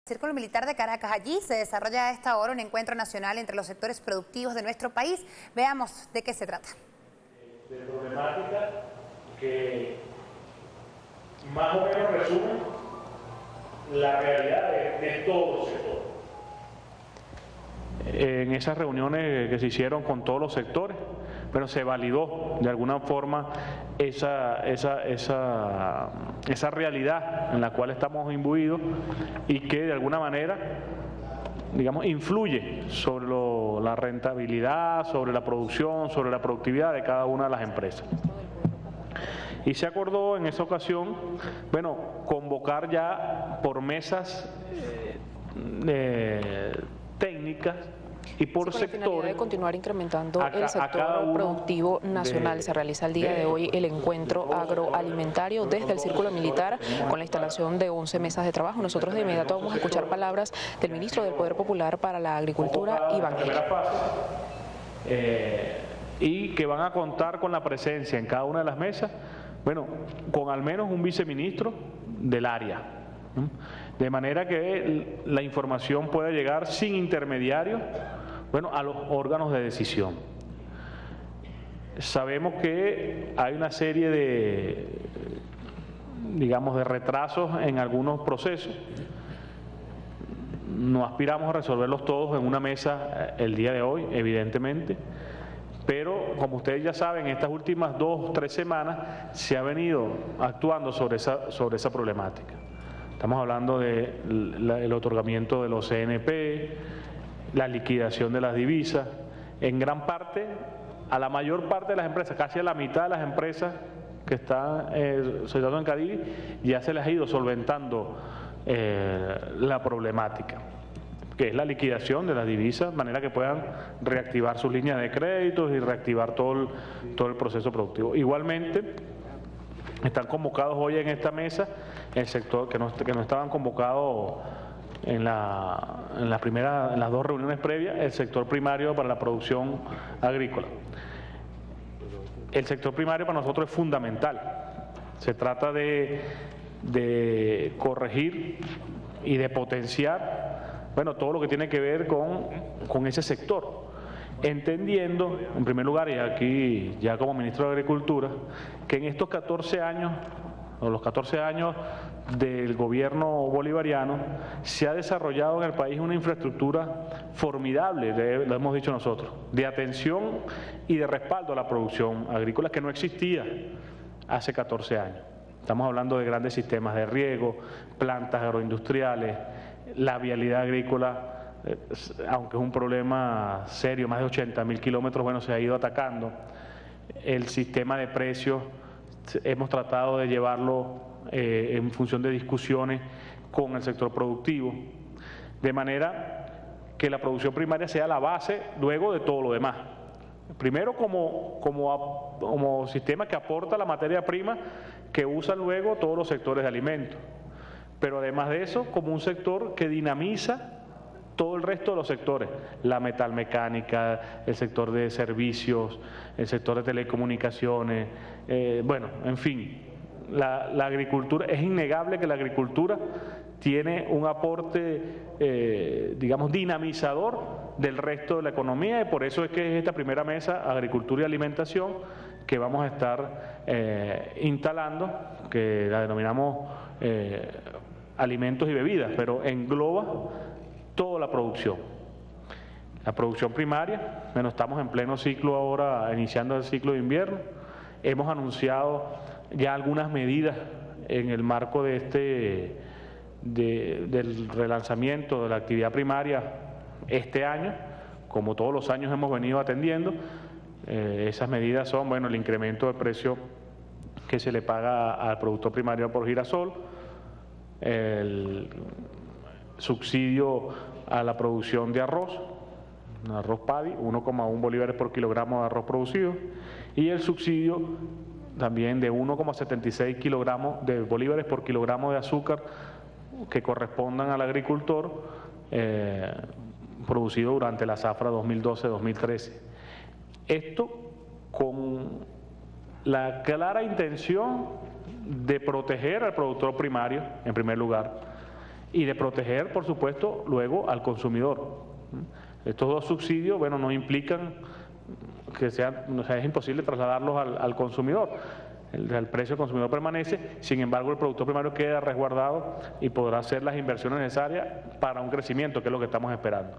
Círculo Militar de Caracas. Allí se desarrolla a esta hora un encuentro nacional entre los sectores productivos de nuestro país. Veamos de qué se trata. De problemática que más o menos resume la realidad de todos los sectores. En esas reuniones que se hicieron con todos los sectores, pero se validó de alguna forma esa realidad en la cual estamos imbuidos y que de alguna manera, digamos, influye sobre la rentabilidad, sobre la producción, sobre la productividad de cada una de las empresas. Y se acordó en esa ocasión, bueno, convocar ya por mesas técnicas y por sectores. Con la finalidad de continuar incrementando el sector productivo nacional. Se realiza el día de hoy el encuentro agroalimentario desde el Círculo Militar con la instalación de 11 mesas de trabajo. Nosotros de inmediato vamos a escuchar palabras del ministro del Poder Popular para la Agricultura, Iván Gil. Y que van a contar con la presencia en cada una de las mesas, bueno, con al menos un viceministro del área, ¿no? De manera que la información pueda llegar sin intermediarios, bueno, a los órganos de decisión. Sabemos que hay una serie de, digamos, de retrasos en algunos procesos. No aspiramos a resolverlos todos en una mesa el día de hoy, evidentemente, pero como ustedes ya saben, estas últimas 2 o 3 semanas se ha venido actuando sobre esa problemática. Estamos hablando del otorgamiento de los CNP, la liquidación de las divisas. En gran parte, a la mayor parte de las empresas, casi a la mitad de las empresas que están soltando en Cadivi, ya se les ha ido solventando la problemática, que es la liquidación de las divisas, de manera que puedan reactivar sus líneas de créditos y reactivar todo el proceso productivo. Igualmente, están convocados hoy en esta mesa el sector que no estaban convocados en las 2 reuniones previas, el sector primario para la producción agrícola. El sector primario para nosotros es fundamental. Se trata de corregir y de potenciar, bueno, todo lo que tiene que ver con ese sector, entendiendo, en primer lugar, y aquí ya como ministro de Agricultura, que en estos 14 años, o los 14 años del gobierno bolivariano, se ha desarrollado en el país una infraestructura formidable, lo hemos dicho nosotros, de atención y de respaldo a la producción agrícola que no existía hace 14 años. Estamos hablando de grandes sistemas de riego, plantas agroindustriales, la vialidad agrícola, aunque es un problema serio, más de 80.000 kilómetros, bueno, se ha ido atacando. El sistema de precios, hemos tratado de llevarlo en función de discusiones con el sector productivo, de manera que la producción primaria sea la base luego de todo lo demás. Primero como sistema que aporta la materia prima que usan luego todos los sectores de alimentos, pero además de eso como un sector que dinamiza todo el resto de los sectores, la metalmecánica, el sector de servicios, el sector de telecomunicaciones, bueno, en fin, la agricultura, es innegable que la agricultura tiene un aporte, digamos, dinamizador del resto de la economía, y por eso es que es esta primera mesa, Agricultura y Alimentación, que vamos a estar instalando, que la denominamos alimentos y bebidas, pero engloba toda la producción. La producción primaria, bueno, estamos en pleno ciclo ahora, iniciando el ciclo de invierno. Hemos anunciado ya algunas medidas en el marco de del relanzamiento de la actividad primaria este año, como todos los años hemos venido atendiendo. Esas medidas son, bueno, el incremento de precio que se le paga al productor primario por girasol, el subsidio a la producción de arroz PADI, 1,1 bolívares por kilogramo de arroz producido, y el subsidio también de 1,76 kilogramos de bolívares por kilogramo de azúcar que correspondan al agricultor producido durante la zafra 2012-2013. Esto con la clara intención de proteger al productor primario, en primer lugar, y de proteger, por supuesto, luego al consumidor. Estos dos subsidios, bueno, no implican que sean, o sea, es imposible trasladarlos al consumidor. El precio del consumidor permanece, sin embargo el productor primario queda resguardado y podrá hacer las inversiones necesarias para un crecimiento, que es lo que estamos esperando.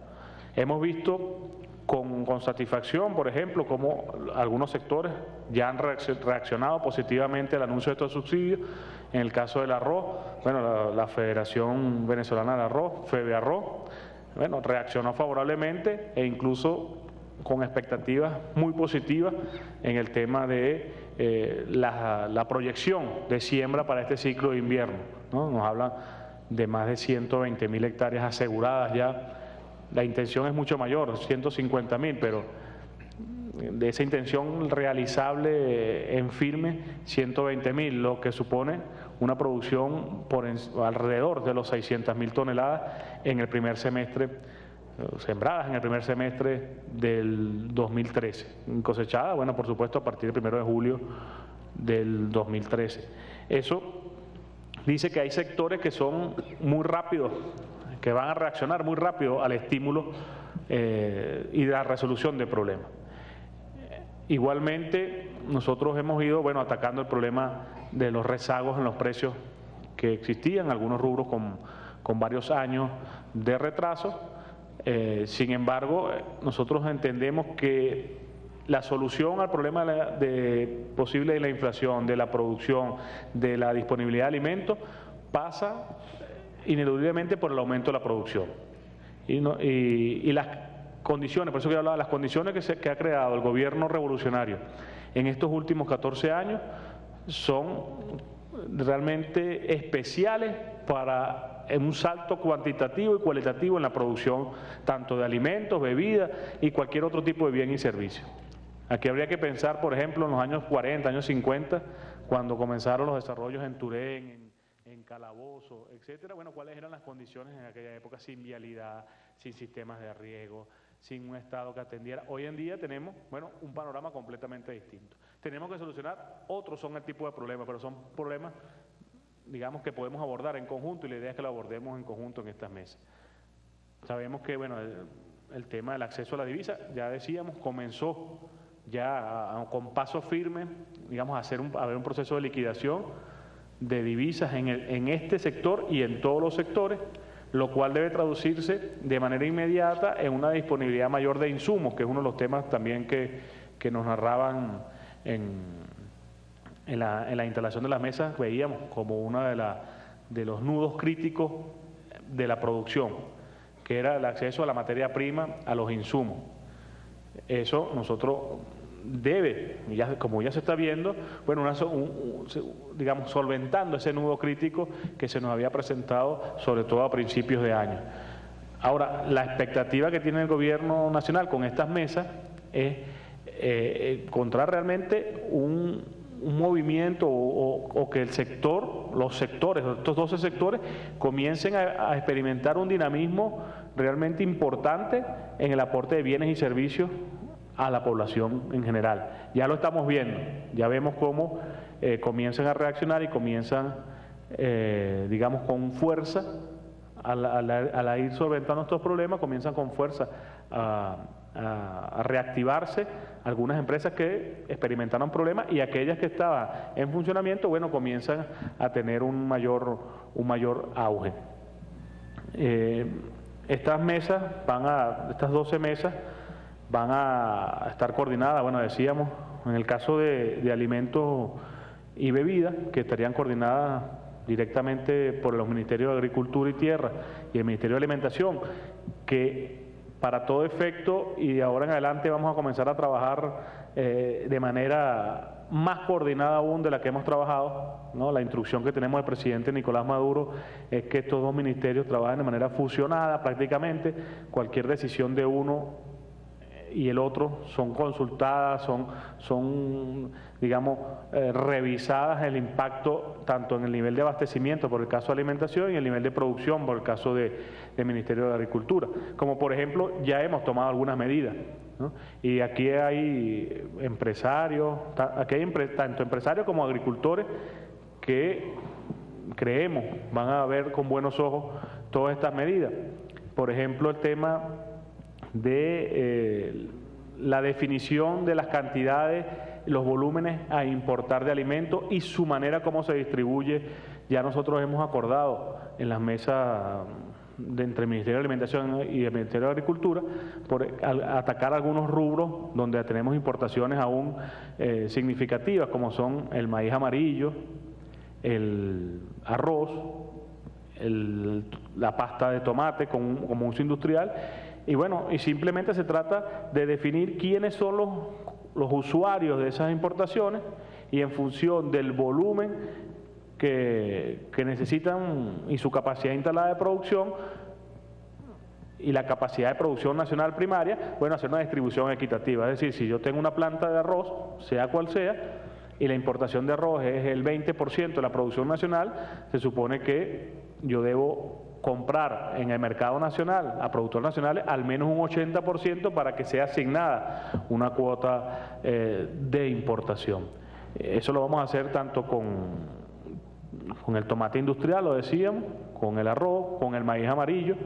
Hemos visto con satisfacción, por ejemplo, cómo algunos sectores ya han reaccionado positivamente al anuncio de estos subsidios. En el caso del arroz, bueno, la Federación Venezolana del Arroz, FEBEARROZ, bueno, reaccionó favorablemente e incluso con expectativas muy positivas en el tema de la proyección de siembra para este ciclo de invierno, ¿no? Nos hablan de más de 120.000 hectáreas aseguradas ya. La intención es mucho mayor, 150.000, pero de esa intención realizable en firme, 120.000, lo que supone una producción alrededor de los 600.000 toneladas en el primer semestre, sembradas en el primer semestre del 2013, cosechadas, bueno, por supuesto, a partir del 1 de julio del 2013. Eso dice que hay sectores que son muy rápidos, que van a reaccionar muy rápido al estímulo y la resolución de problemas. Igualmente, nosotros hemos ido, bueno, atacando el problema de los rezagos en los precios que existían, algunos rubros con varios años de retraso. Sin embargo, nosotros entendemos que la solución al problema posible de la inflación, de la producción, de la disponibilidad de alimentos, pasa ineludiblemente por el aumento de la producción. Y las condiciones, por eso que hablaba de las condiciones que ha creado el gobierno revolucionario en estos últimos 14 años, son realmente especiales para un salto cuantitativo y cualitativo en la producción tanto de alimentos, bebidas y cualquier otro tipo de bien y servicio. Aquí habría que pensar, por ejemplo, en los años 40, años 50, cuando comenzaron los desarrollos en Turén, en Calabozo, etcétera. Bueno, ¿cuáles eran las condiciones en aquella época? Sin vialidad, sin sistemas de riego, sin un Estado que atendiera. Hoy en día tenemos, bueno, un panorama completamente distinto. Tenemos que solucionar, otros son el tipo de problemas, pero son problemas, digamos, que podemos abordar en conjunto, y la idea es que lo abordemos en conjunto en estas mesas. Sabemos que, bueno, el tema del acceso a la divisa, ya decíamos, comenzó ya con paso firme, digamos, a haber un proceso de liquidación de divisas en este sector y en todos los sectores, lo cual debe traducirse de manera inmediata en una disponibilidad mayor de insumos, que es uno de los temas también que nos narraban en la instalación de las mesas. Veíamos como uno de los nudos críticos de la producción, que era el acceso a la materia prima, a los insumos. Eso nosotros como ya se está viendo, bueno, digamos, solventando ese nudo crítico que se nos había presentado, sobre todo a principios de año. Ahora, la expectativa que tiene el gobierno nacional con estas mesas es encontrar realmente un movimiento o que el sector, los sectores, estos 12 sectores, comiencen a experimentar un dinamismo realmente importante en el aporte de bienes y servicios a la población en general. Ya lo estamos viendo, ya vemos cómo comienzan a reaccionar y comienzan, digamos, con fuerza, al ir solventando estos problemas, comienzan con fuerza a reactivarse algunas empresas que experimentaron problemas, y aquellas que estaban en funcionamiento, bueno, comienzan a tener un mayor auge. Estas mesas estas 12 mesas van a estar coordinadas, bueno, decíamos, en el caso de alimentos y bebidas, que estarían coordinadas directamente por los Ministerios de Agricultura y Tierra y el Ministerio de Alimentación, que para todo efecto, y de ahora en adelante vamos a comenzar a trabajar de manera más coordinada aún de la que hemos trabajado, ¿no? La instrucción que tenemos del presidente Nicolás Maduro es que estos dos ministerios trabajen de manera fusionada prácticamente. Cualquier decisión de uno y el otro son consultadas, son digamos, revisadas el impacto tanto en el nivel de abastecimiento por el caso de alimentación y el nivel de producción por el caso del Ministerio de Agricultura. Como por ejemplo, ya hemos tomado algunas medidas, ¿no? Y aquí hay empresarios, tanto empresarios como agricultores, que creemos van a ver con buenos ojos todas estas medidas. Por ejemplo, el tema de la definición de las cantidades, los volúmenes a importar de alimentos y su manera como se distribuye. Ya nosotros hemos acordado en las mesas entre el Ministerio de Alimentación y el Ministerio de Agricultura por atacar algunos rubros donde tenemos importaciones aún significativas, como son el maíz amarillo, el arroz, la pasta de tomate como uso industrial. Y bueno, y simplemente se trata de definir quiénes son los usuarios de esas importaciones y en función del volumen que necesitan y su capacidad instalada de producción y la capacidad de producción nacional primaria, bueno, hacer una distribución equitativa. Es decir, si yo tengo una planta de arroz, sea cual sea, y la importación de arroz es el 20% de la producción nacional, se supone que yo debo comprar en el mercado nacional a productores nacionales al menos un 80% para que sea asignada una cuota de importación. Eso lo vamos a hacer tanto con el tomate industrial, lo decíamos, con el arroz, con el maíz amarillo.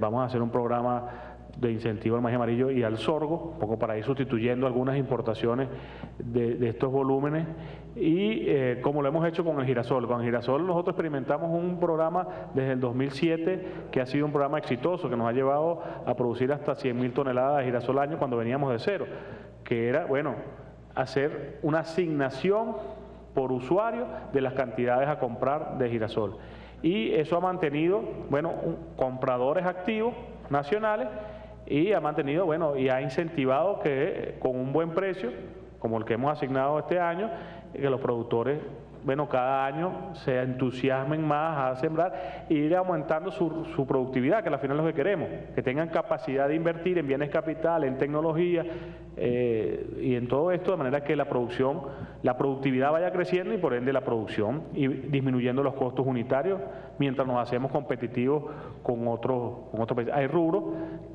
Vamos a hacer un programa de incentivo al maíz amarillo y al sorgo, un poco para ir sustituyendo algunas importaciones de estos volúmenes, y como lo hemos hecho con el girasol. Con el girasol nosotros experimentamos un programa desde el 2007 que ha sido un programa exitoso, que nos ha llevado a producir hasta 100.000 toneladas de girasol al año cuando veníamos de cero, que era, bueno, hacer una asignación por usuario de las cantidades a comprar de girasol. Y eso ha mantenido, bueno, compradores activos nacionales, y ha mantenido, bueno, y ha incentivado que con un buen precio, como el que hemos asignado este año, que los productores, bueno, cada año se entusiasmen más a sembrar e ir aumentando su productividad, que al final es lo que queremos, que tengan capacidad de invertir en bienes capital, en tecnología y en todo esto, de manera que la productividad vaya creciendo y por ende la producción, y disminuyendo los costos unitarios mientras nos hacemos competitivos con otros países. Hay rubros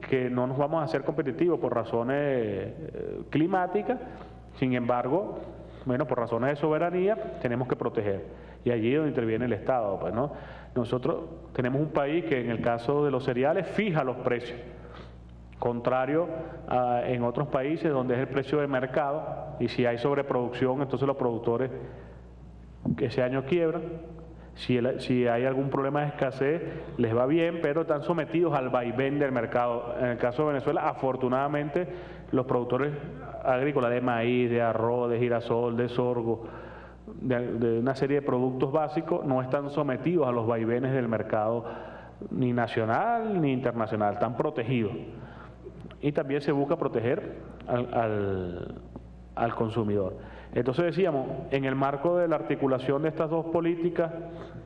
que no nos vamos a hacer competitivos por razones climáticas, sin embargo, bueno, por razones de soberanía tenemos que proteger, y allí es donde interviene el Estado, pues, ¿no? Nosotros tenemos un país que en el caso de los cereales fija los precios, contrario a en otros países donde es el precio de mercado, y si hay sobreproducción, entonces los productores que ese año quiebran. Si hay algún problema de escasez, les va bien, pero están sometidos al vaivén del mercado. En el caso de Venezuela, afortunadamente, los productores agrícolas de maíz, de arroz, de girasol, de sorgo, de una serie de productos básicos, no están sometidos a los vaivenes del mercado ni nacional ni internacional, están protegidos. Y también se busca proteger al consumidor. Entonces decíamos, en el marco de la articulación de estas dos políticas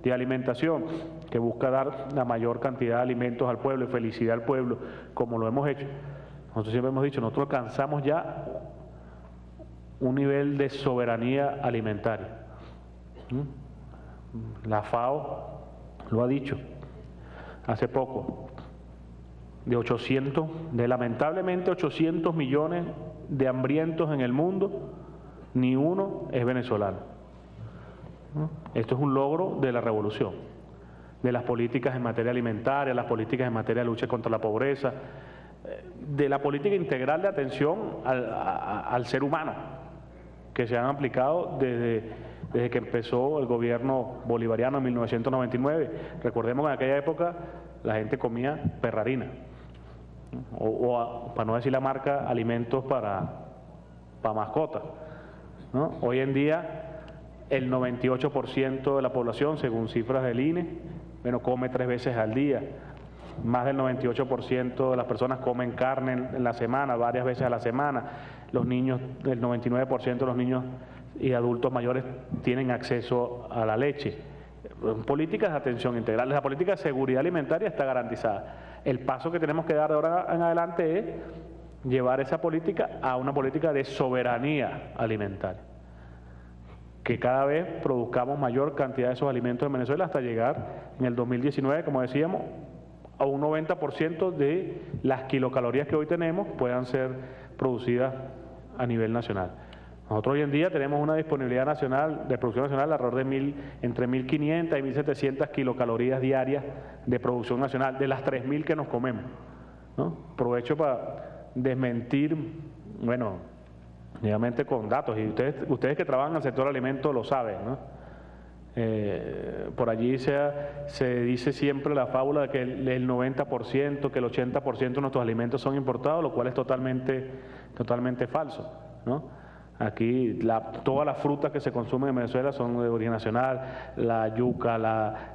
de alimentación, que busca dar la mayor cantidad de alimentos al pueblo y felicidad al pueblo, como lo hemos hecho, nosotros siempre hemos dicho, nosotros alcanzamos ya un nivel de soberanía alimentaria. La FAO lo ha dicho hace poco, de lamentablemente 800 millones de hambrientos en el mundo, ni uno es venezolano. Esto es un logro de la revolución, de las políticas en materia alimentaria, las políticas en materia de lucha contra la pobreza, de la política integral de atención al ser humano, que se han aplicado desde que empezó el gobierno bolivariano en 1999. Recordemos que en aquella época la gente comía perrarina, o para no decir la marca, alimentos para mascotas, ¿no? Hoy en día el 98% de la población, según cifras del INE, bueno, come 3 veces al día. Más del 98% de las personas comen carne en la semana, varias veces a la semana. Los niños, el 99% de los niños y adultos mayores tienen acceso a la leche. Políticas de atención integral. La política de seguridad alimentaria está garantizada. El paso que tenemos que dar de ahora en adelante es llevar esa política a una política de soberanía alimentaria, que cada vez produzcamos mayor cantidad de esos alimentos en Venezuela hasta llegar en el 2019, como decíamos, a un 90% de las kilocalorías que hoy tenemos puedan ser producidas a nivel nacional. Nosotros hoy en día tenemos una disponibilidad nacional de producción nacional alrededor de entre 1.500 y 1.700 kilocalorías diarias de producción nacional, de las 3.000 que nos comemos, ¿no? Aprovecho para desmentir, bueno, nuevamente con datos, y ustedes que trabajan en el sector alimentos lo saben, ¿no? Por allí se dice siempre la fábula de que el 90%, que el 80% de nuestros alimentos son importados, lo cual es totalmente falso, ¿no? Aquí todas las frutas que se consumen en Venezuela son de origen nacional, la yuca,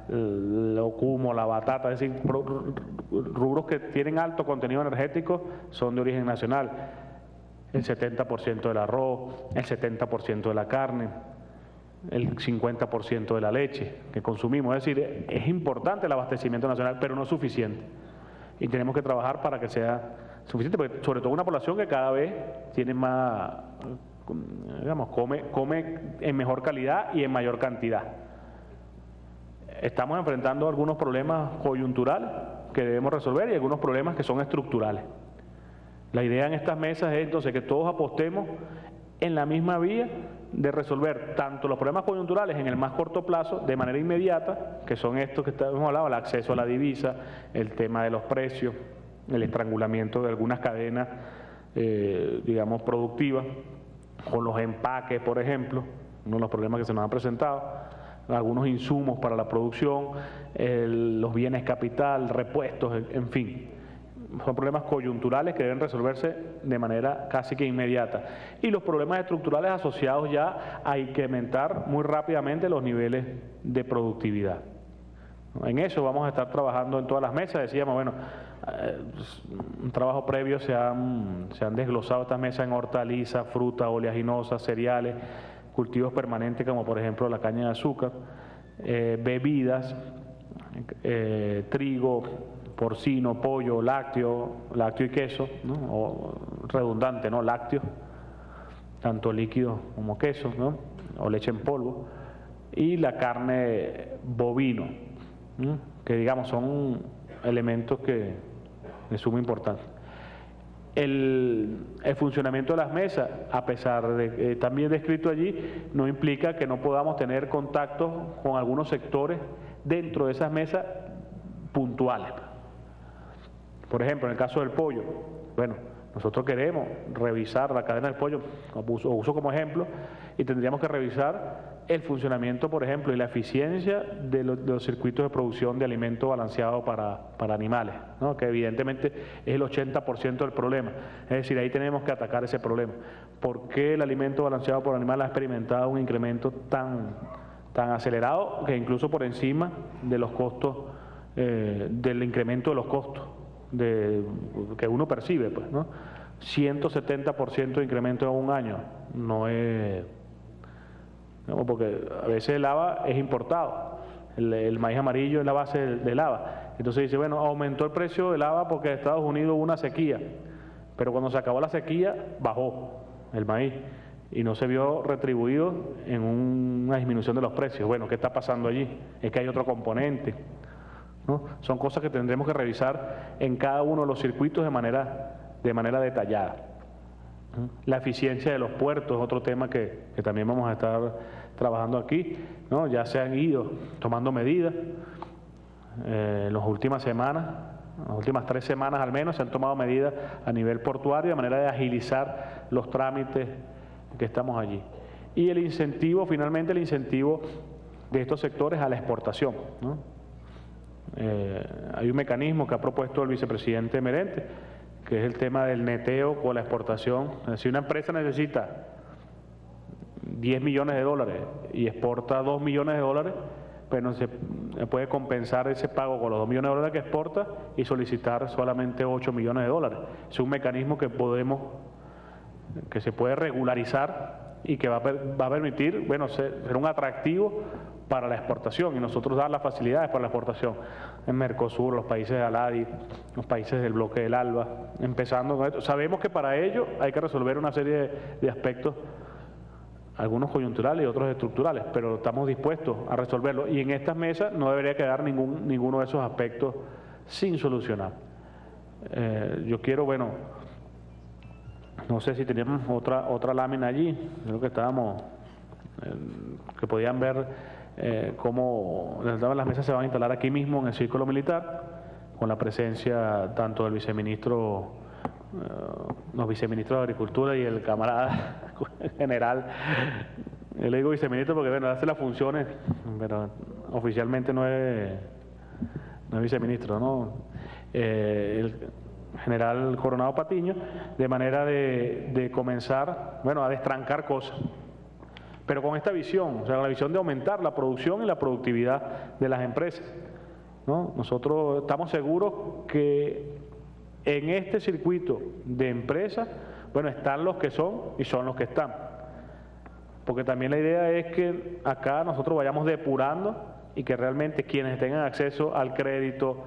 el ocumo, la batata, es decir, rubros que tienen alto contenido energético son de origen nacional. El 70% del arroz, el 70% de la carne, el 50% de la leche que consumimos. Es decir, es importante el abastecimiento nacional, pero no es suficiente. Y tenemos que trabajar para que sea suficiente, porque sobre todo una población que cada vez tiene más, digamos, come en mejor calidad y en mayor cantidad. Estamos enfrentando algunos problemas coyunturales que debemos resolver y algunos problemas que son estructurales. La idea en estas mesas es entonces que todos apostemos en la misma vía de resolver tanto los problemas coyunturales en el más corto plazo, de manera inmediata, que son estos que hemos hablado, el acceso a la divisa, el tema de los precios, el estrangulamiento de algunas cadenas, digamos, productivas, con los empaques, por ejemplo, uno de los problemas que se nos han presentado, algunos insumos para la producción, los bienes capital, repuestos, en fin. Son problemas coyunturales que deben resolverse de manera casi que inmediata. Y los problemas estructurales asociados ya a incrementar muy rápidamente los niveles de productividad. En eso vamos a estar trabajando en todas las mesas. Decíamos, bueno, un trabajo previo se han desglosado estas mesas en hortalizas, frutas, oleaginosas, cereales, cultivos permanentes como por ejemplo la caña de azúcar, bebidas, trigo, porcino, pollo, lácteo y queso, ¿no? O redundante, ¿no? Lácteo, tanto líquido como queso, ¿no? O leche en polvo, y la carne bovino, ¿no? Que digamos son elementos de suma importancia. El funcionamiento de las mesas, a pesar de también descrito allí, no implica que no podamos tener contactos con algunos sectores dentro de esas mesas puntuales. Por ejemplo, en el caso del pollo, bueno, nosotros queremos revisar la cadena del pollo, uso como ejemplo, y tendríamos que revisar el funcionamiento, por ejemplo, y la eficiencia de los circuitos de producción de alimento balanceado para animales, ¿no? Que evidentemente es el 80% del problema. Es decir, ahí tenemos que atacar ese problema. ¿Por qué el alimento balanceado por animales ha experimentado un incremento tan acelerado que incluso por encima de los costos, del incremento de los costos que uno percibe, pues, ¿no? 170% de incremento en un año no es, ¿no? Porque a veces el haba es importado, el maíz amarillo es la base del haba. Entonces dice, bueno, aumentó el precio del haba porque en Estados Unidos hubo una sequía, pero cuando se acabó la sequía bajó el maíz y no se vio retribuido en una disminución de los precios. Bueno, ¿qué está pasando allí? Es que hay otro componente, ¿no? Son cosas que tendremos que revisar en cada uno de los circuitos de manera detallada. La eficiencia de los puertos es otro tema que también vamos a estar trabajando aquí, ¿no? Ya se han ido tomando medidas en las últimas semanas, las últimas 3 semanas al menos, se han tomado medidas a nivel portuario de manera de agilizar los trámites que estamos allí. Y el incentivo, finalmente el incentivo de estos sectores a la exportación, ¿no? Hay un mecanismo que ha propuesto el vicepresidente Merente, que es el tema del neteo con la exportación. Si una empresa necesita 10 millones de dólares y exporta 2 millones de dólares, pues no se puede compensar ese pago con los 2 millones de dólares que exporta y solicitar solamente 8 millones de dólares. Es un mecanismo que se puede regularizar y que va a permitir, bueno, ser un atractivo para la exportación y nosotros dar las facilidades para la exportación en Mercosur, los países de ALADI, los países del bloque del ALBA, empezando con esto. Sabemos que para ello hay que resolver una serie de aspectos, algunos coyunturales y otros estructurales, pero estamos dispuestos a resolverlo y en estas mesas no debería quedar ninguno de esos aspectos sin solucionar. Yo quiero, bueno, No sé si teníamos otra lámina allí, creo que estábamos, que podían ver cómo las mesas se van a instalar aquí mismo en el Círculo Militar, con la presencia tanto del viceministro, los viceministros de Agricultura y el camarada general. Yo le digo viceministro porque bueno, hace las funciones, pero oficialmente no es viceministro, ¿no? El general Coronado Patiño, de manera de comenzar, bueno, a destrancar cosas, pero con esta visión, o sea, la visión de aumentar la producción y la productividad de las empresas, ¿no? Nosotros estamos seguros que en este circuito de empresas, bueno, están los que son y son los que están, porque también la idea es que acá nosotros vayamos depurando y que realmente quienes tengan acceso al crédito,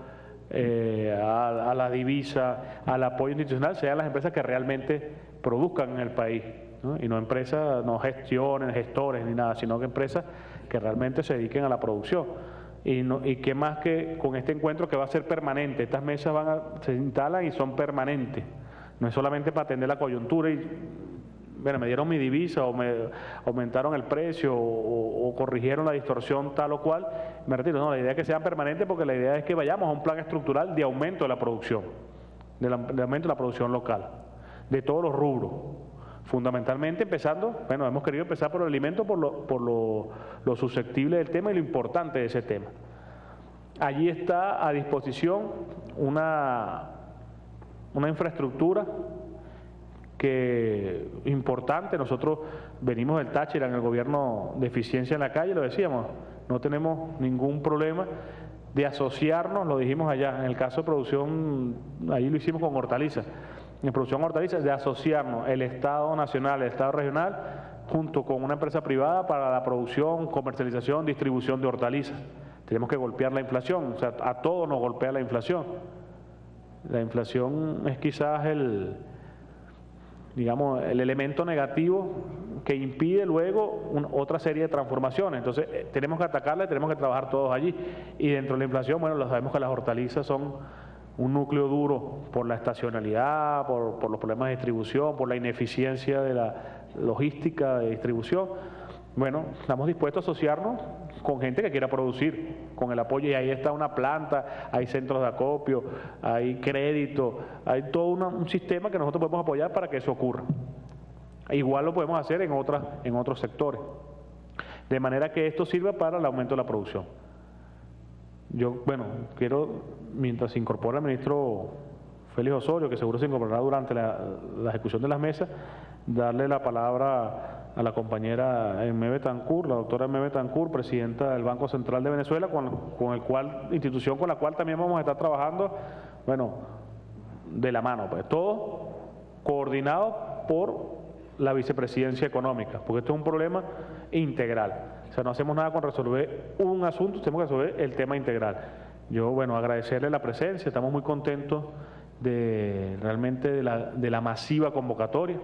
a la divisa, al apoyo institucional, sean las empresas que realmente produzcan en el país, ¿no? Y no empresas, no gestores ni nada, sino que empresas que realmente se dediquen a la producción. Y qué más que con este encuentro que va a ser permanente. Estas mesas se instalan y son permanentes, no es solamente para atender la coyuntura y bueno, me dieron mi divisa o me aumentaron el precio o corrigieron la distorsión tal o cual, me retiro. No, la idea es que sean permanentes, porque la idea es que vayamos a un plan estructural de aumento de la producción, de aumento de la producción local, de todos los rubros. Fundamentalmente empezando, bueno, hemos querido empezar por el alimento, por lo susceptible del tema y lo importante de ese tema. Allí está a disposición una infraestructura que importante. Nosotros venimos del Táchira en el gobierno de eficiencia en la calle, lo decíamos, no tenemos ningún problema de asociarnos, lo dijimos allá, en el caso de producción, ahí lo hicimos con hortalizas, en producción de hortalizas, de asociarnos el Estado nacional, el Estado regional, junto con una empresa privada para la producción, comercialización, distribución de hortalizas. Tenemos que golpear la inflación, o sea, a todos nos golpea la inflación. La inflación es quizás el elemento negativo que impide luego otra serie de transformaciones. Entonces, tenemos que atacarla y tenemos que trabajar todos allí. Y dentro de la inflación, bueno, lo sabemos que las hortalizas son un núcleo duro por la estacionalidad, por los problemas de distribución, por la ineficiencia de la logística de distribución. Bueno, estamos dispuestos a asociarnos con gente que quiera producir, con el apoyo, y ahí está una planta, hay centros de acopio, hay crédito, hay todo un sistema que nosotros podemos apoyar para que eso ocurra. Igual lo podemos hacer en otros sectores, de manera que esto sirva para el aumento de la producción. Yo, bueno, quiero, mientras se incorpora el ministro Félix Osorio, que seguro se incorporará durante la ejecución de las mesas, darle la palabra a la compañera Aimé Betancourt, la doctora Aimé Betancourt, presidenta del Banco Central de Venezuela, institución con la cual también vamos a estar trabajando, bueno, de la mano, pues, todo coordinado por la vicepresidencia económica, porque esto es un problema integral. O sea, no hacemos nada con resolver un asunto, tenemos que resolver el tema integral. Yo, bueno, agradecerle la presencia, estamos muy contentos realmente de la masiva convocatoria.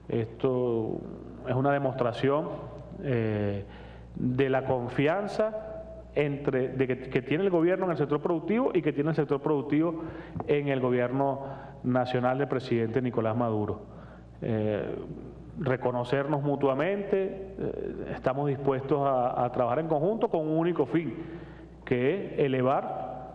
Esto es una demostración de la confianza que tiene el gobierno en el sector productivo y que tiene el sector productivo en el gobierno nacional del presidente Nicolás Maduro. Reconocernos mutuamente, estamos dispuestos a trabajar en conjunto con un único fin, que es elevar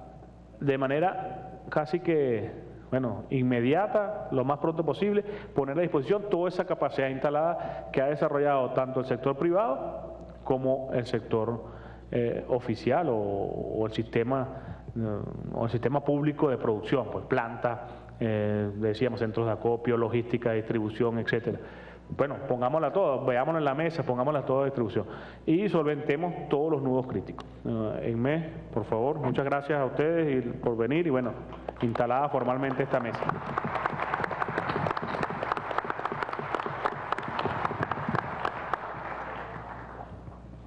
de manera casi que, bueno, inmediata, lo más pronto posible, poner a disposición toda esa capacidad instalada que ha desarrollado tanto el sector privado como el sector oficial o el sistema público de producción, pues plantas, decíamos, centros de acopio, logística, distribución, etcétera. Bueno, pongámosla todas, veámosla en la mesa, pongámosla toda a distribución y solventemos todos los nudos críticos. Aimé, por favor, muchas gracias a ustedes por venir y bueno, instalada formalmente esta mesa.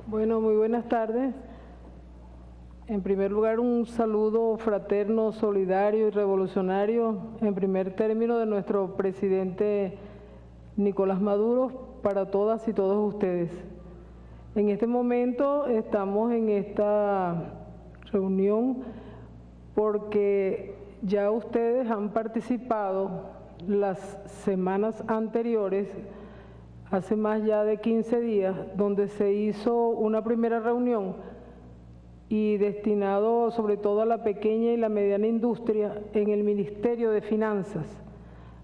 Bueno, muy buenas tardes. En primer lugar, un saludo fraterno, solidario y revolucionario, en primer término, de nuestro presidente Nicolás Maduro para todas y todos ustedes. En este momento estamos en esta reunión porque ya ustedes han participado las semanas anteriores, hace más ya de 15 días, donde se hizo una primera reunión y destinado sobre todo a la pequeña y la mediana industria en el Ministerio de Finanzas,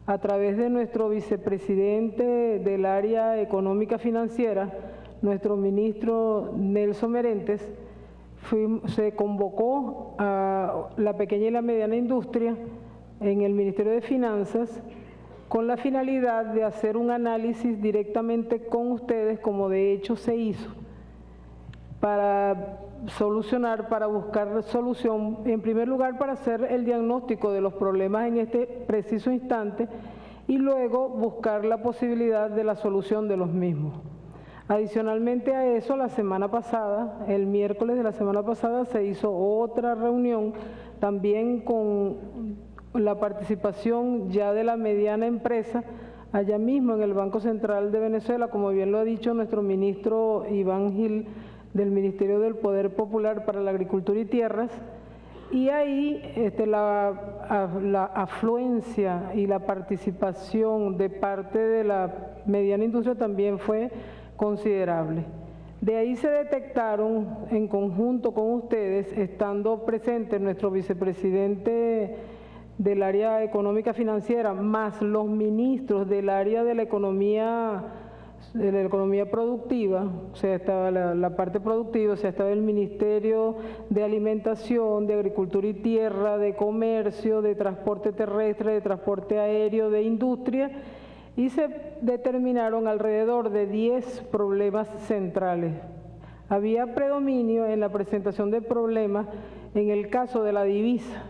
a través de nuestro vicepresidente del área económica financiera, nuestro ministro Nelson Merentes. Se convocó a la pequeña y la mediana industria en el Ministerio de Finanzas con la finalidad de hacer un análisis directamente con ustedes, como de hecho se hizo, para solucionar, para buscar solución, en primer lugar para hacer el diagnóstico de los problemas en este preciso instante y luego buscar la posibilidad de la solución de los mismos. Adicionalmente a eso, la semana pasada, el miércoles de la semana pasada, se hizo otra reunión también con la participación ya de la mediana empresa, allá mismo en el Banco Central de Venezuela, como bien lo ha dicho nuestro ministro Iván Gil, del Ministerio del Poder Popular para la Agricultura y Tierras, y ahí la afluencia y la participación de parte de la mediana industria también fue considerable. De ahí se detectaron en conjunto con ustedes, estando presente nuestro vicepresidente del área económica financiera, más los ministros del área de la economía productiva, o sea, estaba la parte productiva, o sea, estaba el Ministerio de Alimentación, de Agricultura y Tierra, de Comercio, de Transporte Terrestre, de Transporte Aéreo, de Industria, y se determinaron alrededor de 10 problemas centrales. Había predominio en la presentación de problemas en el caso de la divisa,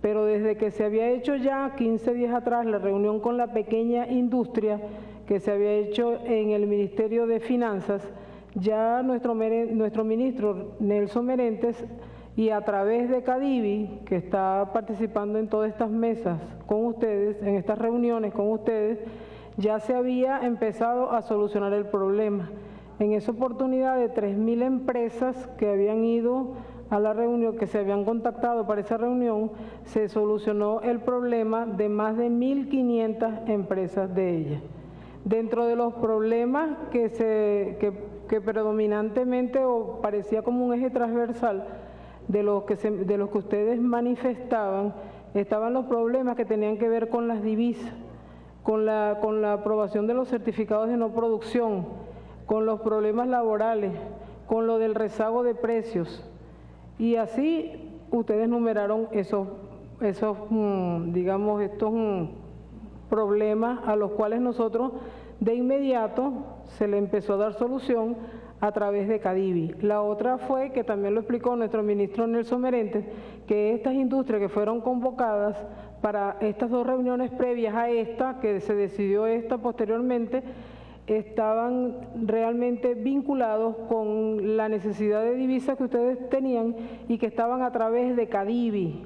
pero desde que se había hecho ya 15 días atrás la reunión con la pequeña industria que se había hecho en el Ministerio de Finanzas, ya nuestro ministro Nelson Merentes, y a través de Cadivi, que está participando en todas estas mesas con ustedes, en estas reuniones con ustedes, ya se había empezado a solucionar el problema. En esa oportunidad de 3.000 empresas que habían ido a la reunión, que se habían contactado para esa reunión, se solucionó el problema de más de 1.500 empresas de ellas. Dentro de los problemas que predominantemente o parecía como un eje transversal de los que ustedes manifestaban, estaban los problemas que tenían que ver con las divisas, con la aprobación de los certificados de no producción, con los problemas laborales, con lo del rezago de precios. Y así ustedes numeraron estos problemas a los cuales nosotros de inmediato se le empezó a dar solución a través de Cadivi. La otra fue, que también lo explicó nuestro ministro Nelson Merentes, que estas industrias que fueron convocadas para estas dos reuniones previas a esta, que se decidió esta posteriormente, estaban realmente vinculados con la necesidad de divisas que ustedes tenían y que estaban a través de Cadivi,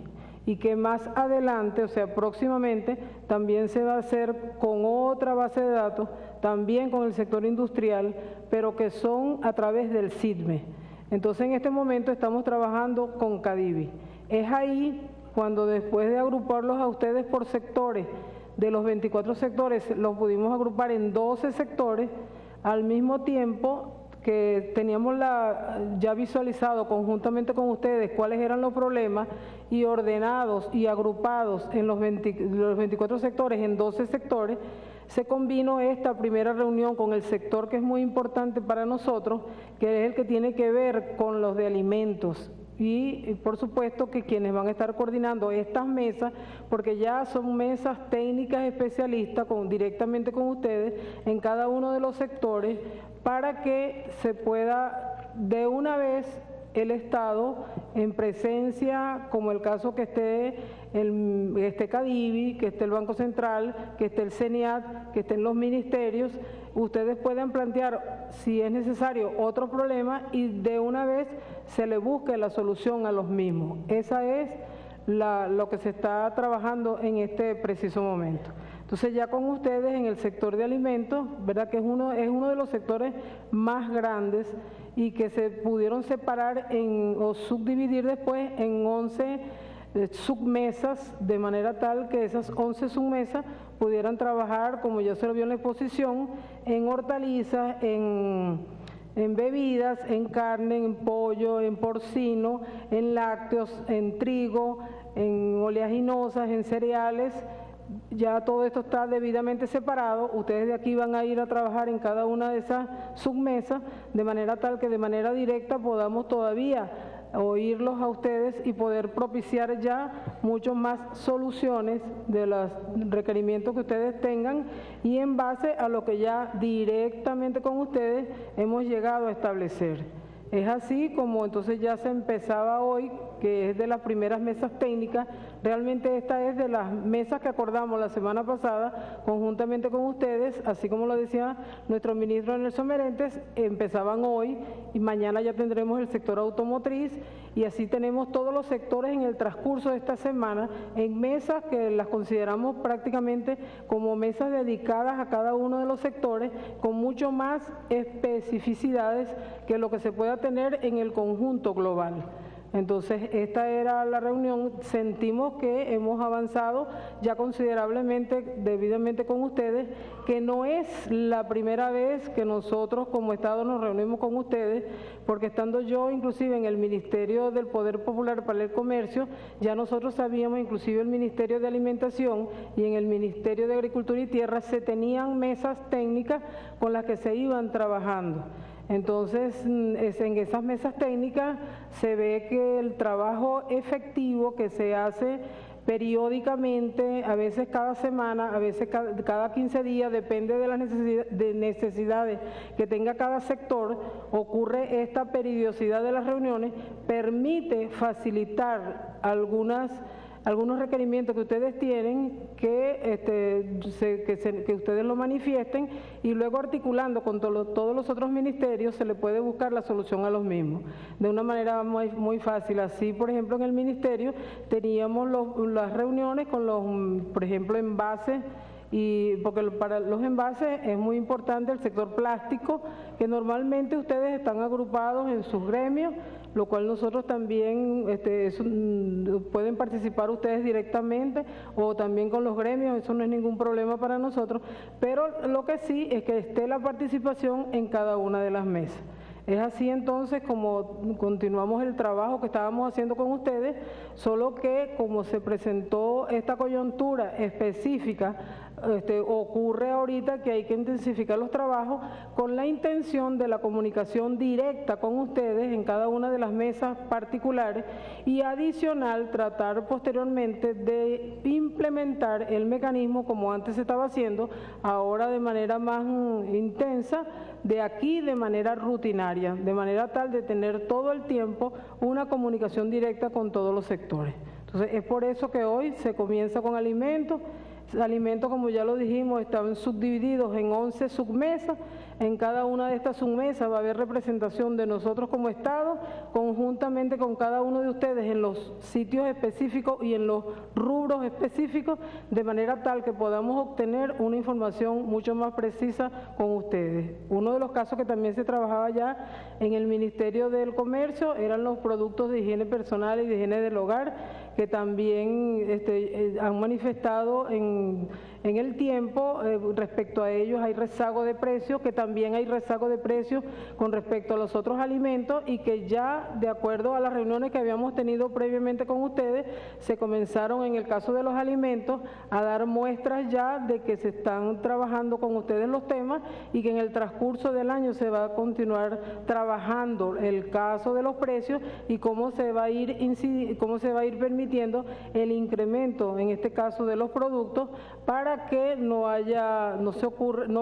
y que más adelante, o sea, próximamente, también se va a hacer con otra base de datos, también con el sector industrial, pero que son a través del SIDME. Entonces, en este momento estamos trabajando con Cadivi. Es ahí cuando, después de agruparlos a ustedes por sectores, de los 24 sectores, los pudimos agrupar en 12 sectores, al mismo tiempo que teníamos ya visualizado conjuntamente con ustedes cuáles eran los problemas y ordenados y agrupados en los 24 sectores, en 12 sectores, se convino esta primera reunión con el sector que es muy importante para nosotros, que es el que tiene que ver con los de alimentos. Y por supuesto que quienes van a estar coordinando estas mesas, porque ya son mesas técnicas especialistas directamente con ustedes en cada uno de los sectores, para que se pueda de una vez el Estado en presencia, como el caso que esté Cadivi, que esté el Banco Central, que esté el CENIAT, que estén los ministerios, ustedes puedan plantear si es necesario otro problema y de una vez se le busque la solución a los mismos. Esa es lo que se está trabajando en este preciso momento. Entonces, ya con ustedes en el sector de alimentos, ¿verdad?, que es uno de los sectores más grandes y que se pudieron separar o subdividir después en 11 submesas, de manera tal que esas 11 submesas pudieran trabajar, como ya se lo vio en la exposición, en hortalizas, en bebidas, en carne, en pollo, en porcino, en lácteos, en trigo, en oleaginosas, en cereales. Ya todo esto está debidamente separado. Ustedes de aquí van a ir a trabajar en cada una de esas submesas, de manera tal que de manera directa podamos todavía oírlos a ustedes y poder propiciar ya mucho más soluciones de los requerimientos que ustedes tengan y en base a lo que ya directamente con ustedes hemos llegado a establecer. Es así como entonces ya se empezaba hoy, que es de las primeras mesas técnicas. Realmente esta es de las mesas que acordamos la semana pasada conjuntamente con ustedes, así como lo decía nuestro ministro Nelson Merentes, empezaban hoy y mañana ya tendremos el sector automotriz y así tenemos todos los sectores en el transcurso de esta semana en mesas que las consideramos prácticamente como mesas dedicadas a cada uno de los sectores con mucho más especificidades que lo que se pueda tener en el conjunto global. Entonces, esta era la reunión. Sentimos que hemos avanzado ya considerablemente, debidamente con ustedes, que no es la primera vez que nosotros como Estado nos reunimos con ustedes, porque estando yo inclusive en el Ministerio del Poder Popular para el Comercio, ya nosotros sabíamos, inclusive el Ministerio de Alimentación y en el Ministerio de Agricultura y Tierra se tenían mesas técnicas con las que se iban trabajando. Entonces, en esas mesas técnicas se ve que el trabajo efectivo que se hace periódicamente, a veces cada semana, a veces cada 15 días, depende de las necesidades que tenga cada sector, ocurre esta periodicidad de las reuniones, permite facilitar algunos requerimientos que ustedes tienen, que ustedes lo manifiesten y luego articulando con todos los otros ministerios se le puede buscar la solución a los mismos de una manera muy fácil. Así, por ejemplo, en el ministerio teníamos las reuniones con los, por ejemplo, envases, y porque para los envases es muy importante el sector plástico, que normalmente ustedes están agrupados en sus gremios, lo cual nosotros también pueden participar ustedes directamente o también con los gremios, eso no es ningún problema para nosotros, pero lo que sí es que esté la participación en cada una de las mesas. Es así entonces como continuamos el trabajo que estábamos haciendo con ustedes, solo que como se presentó esta coyuntura específica, ocurre ahorita que hay que intensificar los trabajos con la intención de la comunicación directa con ustedes en cada una de las mesas particulares y adicional tratar posteriormente de implementar el mecanismo como antes se estaba haciendo, ahora de manera más intensa, de aquí de manera rutinaria, de manera tal de tener todo el tiempo una comunicación directa con todos los sectores. Entonces es por eso que hoy se comienza con alimentos. Alimentos, como ya lo dijimos, están subdivididos en 11 submesas. En cada una de estas submesas va a haber representación de nosotros como Estado, conjuntamente con cada uno de ustedes en los sitios específicos y en los rubros específicos, de manera tal que podamos obtener una información mucho más precisa con ustedes. Uno de los casos que también se trabajaba ya en el Ministerio del Comercio eran los productos de higiene personal y de higiene del hogar, que también han manifestado en el tiempo, respecto a ellos hay rezago de precios, que también hay rezago de precios con respecto a los otros alimentos y que ya de acuerdo a las reuniones que habíamos tenido previamente con ustedes, se comenzaron en el caso de los alimentos a dar muestras ya de que se están trabajando con ustedes los temas y que en el transcurso del año se va a continuar trabajando el caso de los precios y cómo se va a ir permitiendo el incremento, en este caso de los productos, para que no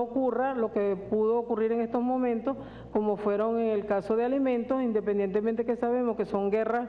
ocurra lo que pudo ocurrir en estos momentos, como fueron en el caso de alimentos, independientemente que sabemos que son guerras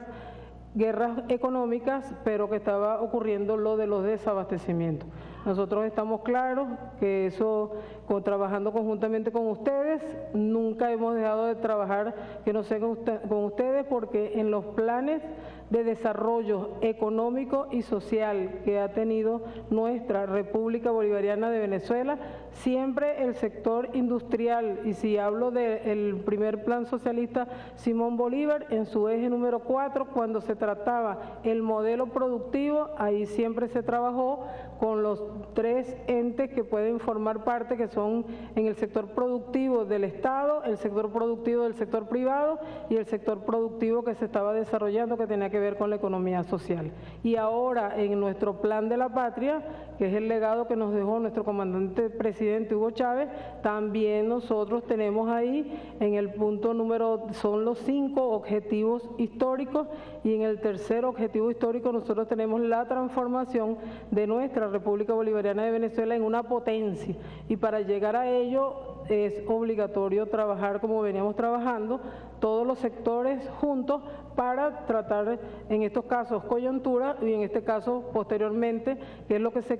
económicas, pero que estaba ocurriendo lo de los desabastecimientos. Nosotros estamos claros que eso, trabajando conjuntamente con ustedes, nunca hemos dejado de trabajar que no sea con ustedes, porque en los planes de desarrollo económico y social que ha tenido nuestra República Bolivariana de Venezuela, siempre el sector industrial, y si hablo del primer plan socialista Simón Bolívar, en su eje número 4, cuando se trataba el modelo productivo, ahí siempre se trabajó con los 3 entes que pueden formar parte, que son en el sector productivo del Estado, el sector productivo del sector privado y el sector productivo que se estaba desarrollando, que tenía que ver con la economía social. Y ahora en nuestro plan de la patria, que es el legado que nos dejó nuestro comandante presidente Hugo Chávez, también nosotros tenemos ahí en el punto número, son los 5 objetivos históricos, y en el tercer objetivo histórico nosotros tenemos la transformación de nuestra República Bolivariana de Venezuela en una potencia, y para llegar a ello es obligatorio trabajar como veníamos trabajando, todos los sectores juntos, para tratar en estos casos coyuntura y en este caso posteriormente, que es lo que se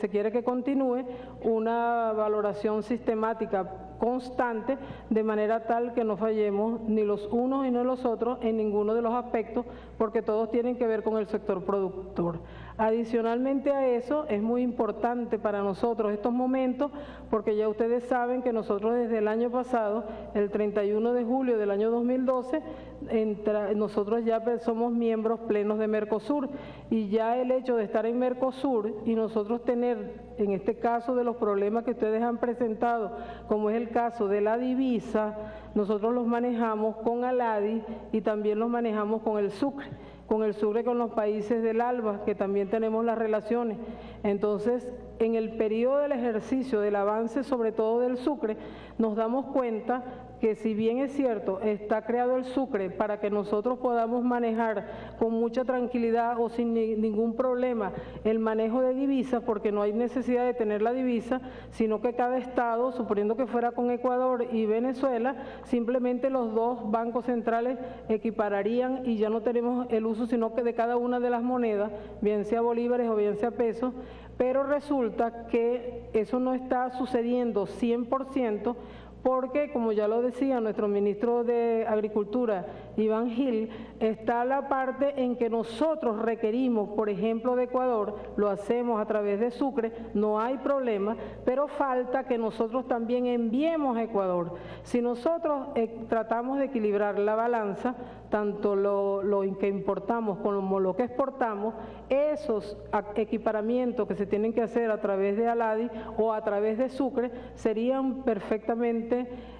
quiere que continúe, una valoración sistemática constante, de manera tal que no fallemos ni los unos ni los otros en ninguno de los aspectos, porque todos tienen que ver con el sector productor. Adicionalmente a eso, es muy importante para nosotros estos momentos, porque ya ustedes saben que nosotros desde el año pasado, el 31 de julio del año 2012, nosotros ya somos miembros plenos de Mercosur, y ya el hecho de estar en Mercosur y nosotros tener, en este caso de los problemas que ustedes han presentado, como es el caso de la divisa, nosotros los manejamos con ALADI y también los manejamos con el Sucre con los países del ALBA, que también tenemos las relaciones. Entonces, en el periodo del ejercicio del avance, sobre todo del Sucre, nos damos cuenta que, si bien es cierto, está creado el Sucre para que nosotros podamos manejar con mucha tranquilidad o sin ningún problema el manejo de divisas, porque no hay necesidad de tener la divisa, sino que cada estado, suponiendo que fuera con Ecuador y Venezuela, simplemente los 2 bancos centrales equipararían y ya no tenemos el uso sino que de cada una de las monedas, bien sea bolívares o bien sea pesos, pero resulta que eso no está sucediendo 100%, porque, como ya lo decía nuestro ministro de Agricultura, Iván Gil, está la parte en que nosotros requerimos, por ejemplo, de Ecuador, lo hacemos a través de Sucre, no hay problema, pero falta que nosotros también enviemos a Ecuador. Si nosotros tratamos de equilibrar la balanza, tanto lo que importamos como lo que exportamos, esos equiparamientos que se tienen que hacer a través de ALADI o a través de Sucre serían perfectamente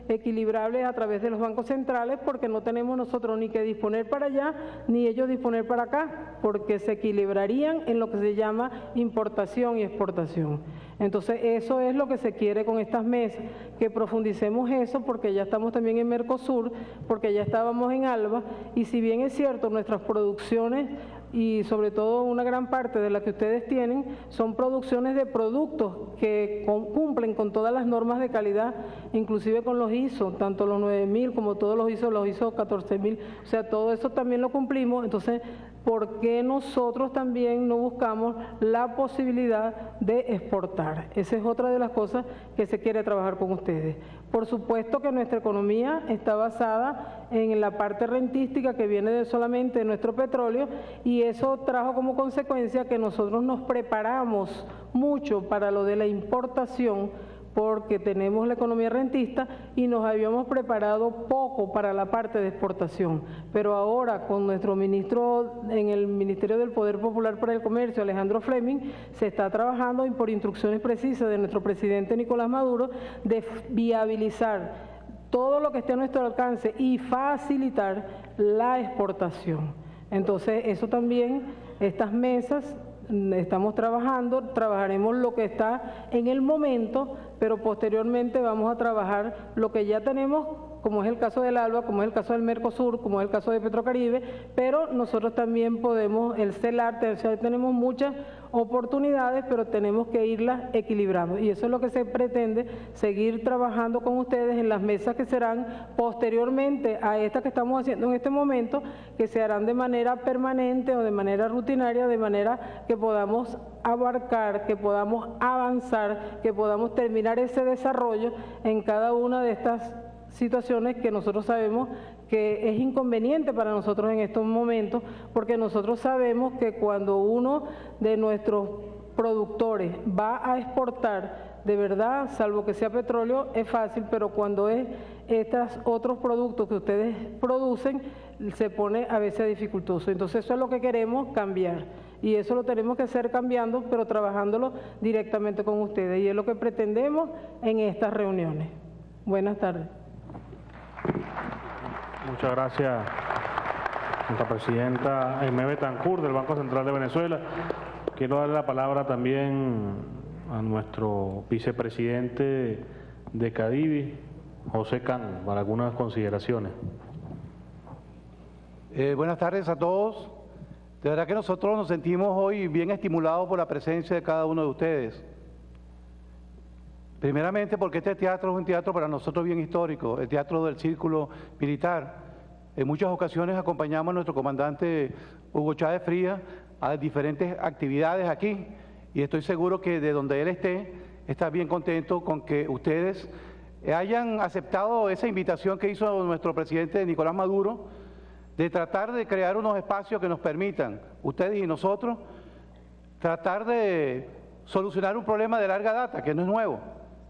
equilibrables a través de los bancos centrales, porque no tenemos nosotros ni que disponer para allá ni ellos disponer para acá, porque se equilibrarían en lo que se llama importación y exportación. Entonces eso es lo que se quiere con estas mesas, que profundicemos eso, porque ya estamos también en Mercosur, porque ya estábamos en ALBA, y si bien es cierto, nuestras producciones y sobre todo una gran parte de la que ustedes tienen son producciones de productos que cumplen con todas las normas de calidad, inclusive con los ISO, tanto los 9000 como todos los ISO 14000, o sea, todo eso también lo cumplimos. Entonces, ¿por qué nosotros también no buscamos la posibilidad de exportar? Esa es otra de las cosas que se quiere trabajar con ustedes. Por supuesto que nuestra economía está basada en la parte rentística que viene solamente de nuestro petróleo, y eso trajo como consecuencia que nosotros nos preparamos mucho para lo de la importación, porque tenemos la economía rentista, y nos habíamos preparado poco para la parte de exportación. Pero ahora, con nuestro ministro en el Ministerio del Poder Popular para el Comercio, Alejandro Fleming, se está trabajando, y por instrucciones precisas de nuestro presidente Nicolás Maduro, de viabilizar todo lo que esté a nuestro alcance y facilitar la exportación. Entonces, eso también, estas mesas, estamos trabajaremos lo que está en el momento, pero posteriormente vamos a trabajar lo que ya tenemos, como es el caso del ALBA, como es el caso del Mercosur, como es el caso de Petrocaribe, pero nosotros también podemos, el CELAR, tenemos muchas oportunidades, pero tenemos que irlas equilibrando. Y eso es lo que se pretende, seguir trabajando con ustedes en las mesas que serán posteriormente a esta que estamos haciendo en este momento, que se harán de manera permanente o de manera rutinaria, de manera que podamos abarcar, que podamos avanzar, que podamos terminar ese desarrollo en cada una de estas situaciones que nosotros sabemos que es inconveniente para nosotros en estos momentos, porque nosotros sabemos que cuando uno de nuestros productores va a exportar, de verdad, salvo que sea petróleo, es fácil, pero cuando es estos otros productos que ustedes producen, se pone a veces dificultoso. Entonces eso es lo que queremos cambiar. Y eso lo tenemos que hacer cambiando, pero trabajándolo directamente con ustedes. Y es lo que pretendemos en estas reuniones. Buenas tardes. Muchas gracias, nuestra presidenta Aimé Betancourt del Banco Central de Venezuela. Quiero darle la palabra también a nuestro vicepresidente de Cadivi, José Can, para algunas consideraciones. Buenas tardes a todos. De verdad que nosotros nos sentimos hoy bien estimulados por la presencia de cada uno de ustedes. Primeramente porque este teatro es un teatro para nosotros bien histórico, el Teatro del Círculo Militar. En muchas ocasiones acompañamos a nuestro comandante Hugo Chávez Frías a diferentes actividades aquí y estoy seguro que de donde él esté, está bien contento con que ustedes hayan aceptado esa invitación que hizo nuestro presidente Nicolás Maduro de tratar de crear unos espacios que nos permitan, ustedes y nosotros, tratar de solucionar un problema de larga data, que no es nuevo.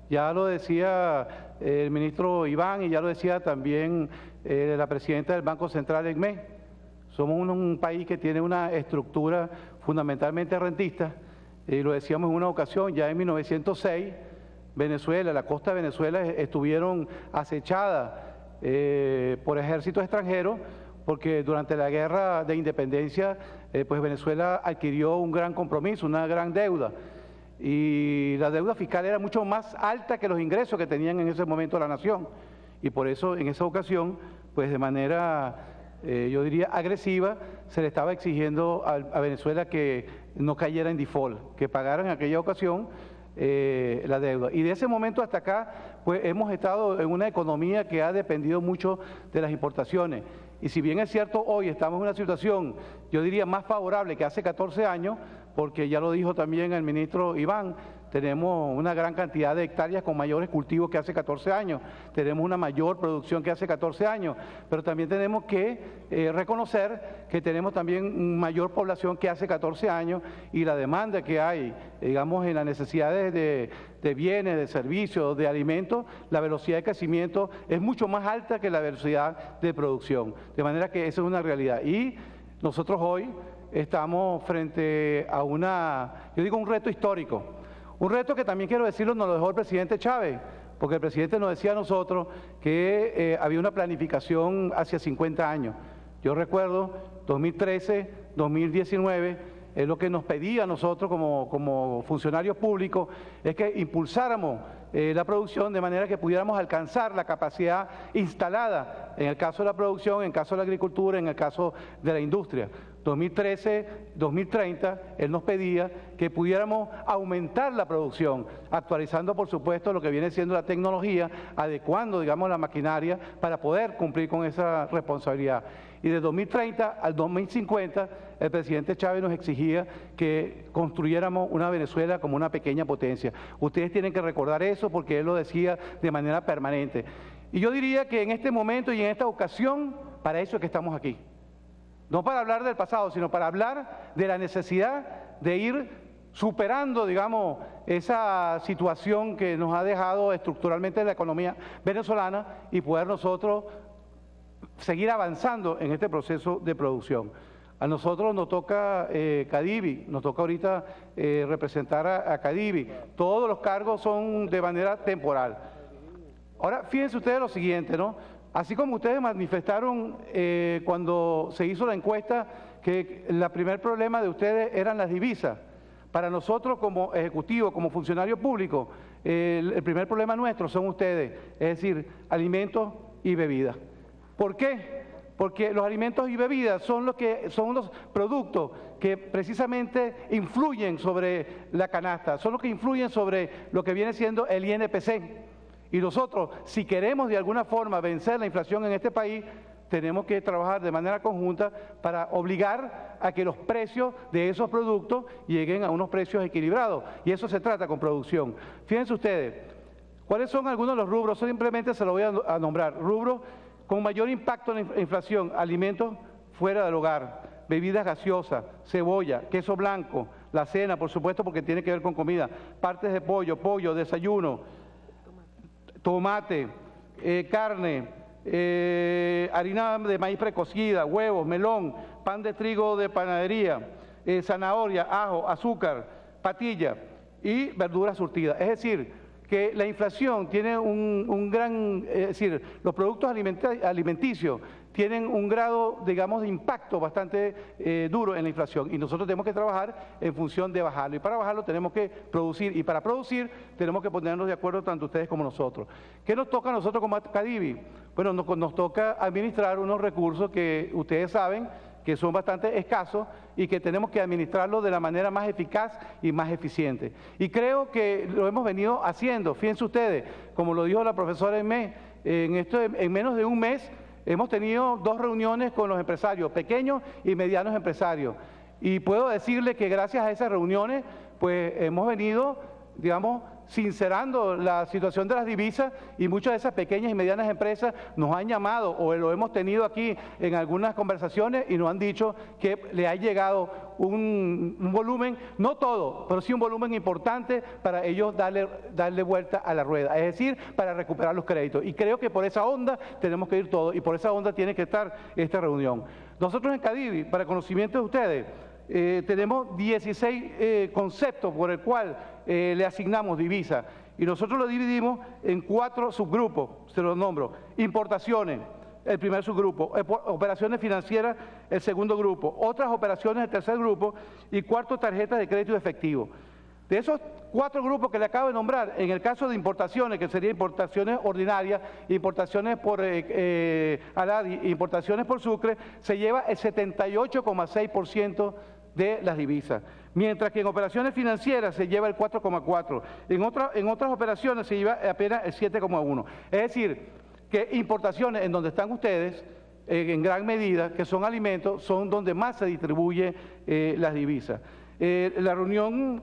Ya lo decía el ministro Iván y ya lo decía también la presidenta del Banco Central, Aimé. Somos un país que tiene una estructura fundamentalmente rentista, y lo decíamos en una ocasión, ya en 1906, Venezuela, la costa de Venezuela estuvieron acechadas por ejércitos extranjeros, porque durante la guerra de independencia, pues Venezuela adquirió un gran compromiso, una gran deuda, y la deuda fiscal era mucho más alta que los ingresos que tenían en ese momento la nación, y por eso en esa ocasión, pues de manera, yo diría, agresiva, se le estaba exigiendo a Venezuela que no cayera en default, que pagara en aquella ocasión la deuda. Y de ese momento hasta acá, pues hemos estado en una economía que ha dependido mucho de las importaciones. Y si bien es cierto, hoy estamos en una situación, yo diría, más favorable que hace 14 años, porque ya lo dijo también el ministro Iván, tenemos una gran cantidad de hectáreas con mayores cultivos que hace 14 años, tenemos una mayor producción que hace 14 años, pero también tenemos que reconocer que tenemos también mayor población que hace 14 años y la demanda que hay, digamos, en las necesidades de bienes, de servicios, de alimentos, la velocidad de crecimiento es mucho más alta que la velocidad de producción, de manera que esa es una realidad. Y nosotros hoy estamos frente a un reto histórico. Un reto que también quiero decirlo, nos lo dejó el presidente Chávez, porque el presidente nos decía a nosotros que había una planificación hacia 50 años. Yo recuerdo 2013, 2019, lo que nos pedía a nosotros como funcionarios públicos es que impulsáramos la producción de manera que pudiéramos alcanzar la capacidad instalada, en el caso de la producción, en el caso de la agricultura, en el caso de la industria. 2013, 2030, él nos pedía que pudiéramos aumentar la producción, actualizando, por supuesto, lo que viene siendo la tecnología, adecuando, digamos, la maquinaria para poder cumplir con esa responsabilidad. Y de 2030 al 2050, el presidente Chávez nos exigía que construyéramos una Venezuela como una pequeña potencia. Ustedes tienen que recordar eso porque él lo decía de manera permanente. Y yo diría que en este momento y en esta ocasión, para eso es que estamos aquí. No para hablar del pasado, sino para hablar de la necesidad de ir superando, digamos, esa situación que nos ha dejado estructuralmente la economía venezolana y poder nosotros seguir avanzando en este proceso de producción. A nosotros nos toca Cadivi, nos toca ahorita representar a Cadivi. Todos los cargos son de manera temporal. Ahora, fíjense ustedes lo siguiente, ¿no? Así como ustedes manifestaron cuando se hizo la encuesta que el primer problema de ustedes eran las divisas, para nosotros como ejecutivo, como funcionario público, el primer problema nuestro son ustedes, es decir, alimentos y bebidas. ¿Por qué? Porque los alimentos y bebidas son los productos que precisamente influyen sobre la canasta, son los que influyen sobre lo que viene siendo el INPC. Y nosotros, si queremos de alguna forma vencer la inflación en este país, tenemos que trabajar de manera conjunta para obligar a que los precios de esos productos lleguen a unos precios equilibrados. Y eso se trata con producción. Fíjense ustedes, ¿cuáles son algunos de los rubros? Simplemente se los voy a nombrar. Rubros con mayor impacto en la inflación: alimentos fuera del hogar, bebidas gaseosas, cebolla, queso blanco, la cena, por supuesto, porque tiene que ver con comida, partes de pollo, desayuno, tomate, carne, harina de maíz precocida, huevos, melón, pan de trigo de panadería, zanahoria, ajo, azúcar, patilla y verduras surtidas. Es decir, que la inflación tiene un gran, es decir, los productos alimenticios tienen un grado, digamos, de impacto bastante duro en la inflación, y nosotros tenemos que trabajar en función de bajarlo, y para bajarlo tenemos que producir, y para producir tenemos que ponernos de acuerdo tanto ustedes como nosotros. ¿Qué nos toca a nosotros como Cadivi? Bueno, nos toca administrar unos recursos que ustedes saben que son bastante escasos y que tenemos que administrarlos de la manera más eficaz y más eficiente. Y creo que lo hemos venido haciendo. Fíjense ustedes, como lo dijo la profesora Emé, en menos de un mes hemos tenido 2 reuniones con los empresarios, pequeños y medianos empresarios. Y puedo decirles que gracias a esas reuniones, pues hemos venido, digamos, sincerando la situación de las divisas, y muchas de esas pequeñas y medianas empresas nos han llamado, o lo hemos tenido aquí en algunas conversaciones, y nos han dicho que le ha llegado un volumen, no todo, pero sí un volumen importante para ellos darle vuelta a la rueda, es decir, para recuperar los créditos. Y creo que por esa onda tenemos que ir todos, y por esa onda tiene que estar esta reunión. Nosotros en Cadivi, para conocimiento de ustedes, tenemos 16 conceptos por el cual le asignamos divisa, y nosotros lo dividimos en 4 subgrupos. Se los nombro: importaciones, el primer subgrupo; operaciones financieras, el segundo grupo; otras operaciones, el tercer grupo; y cuarto, tarjetas de crédito efectivo. De esos 4 grupos que le acabo de nombrar, en el caso de importaciones, que serían importaciones ordinarias, importaciones por Aladi, importaciones por Sucre, se lleva el 78,6% de las divisas, mientras que en operaciones financieras se lleva el 4,4%, en otras operaciones se lleva apenas el 7,1%. Es decir, que importaciones, en donde están ustedes, en gran medida, que son alimentos, son donde más se distribuye las divisas. La reunión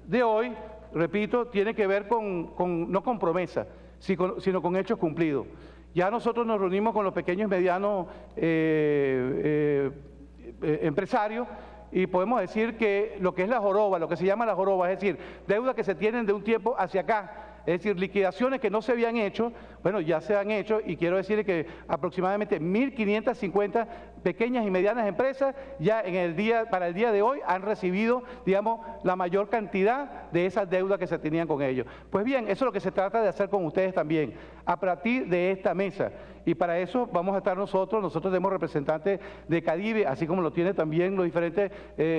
de hoy, repito, tiene que ver no con promesas, sino con hechos cumplidos. Ya nosotros nos reunimos con los pequeños y medianos empresarios, y podemos decir que lo que es la joroba, lo que se llama la joroba, es decir, deudas que se tienen de un tiempo hacia acá, es decir, liquidaciones que no se habían hecho, bueno, ya se han hecho, y quiero decirle que aproximadamente 1.550 pequeñas y medianas empresas ya para el día de hoy han recibido, digamos, la mayor cantidad de esas deudas que se tenían con ellos. Pues bien, eso es lo que se trata de hacer con ustedes también, a partir de esta mesa. Y para eso vamos a estar nosotros tenemos representantes de Cadivi, así como lo tienen también los diferentes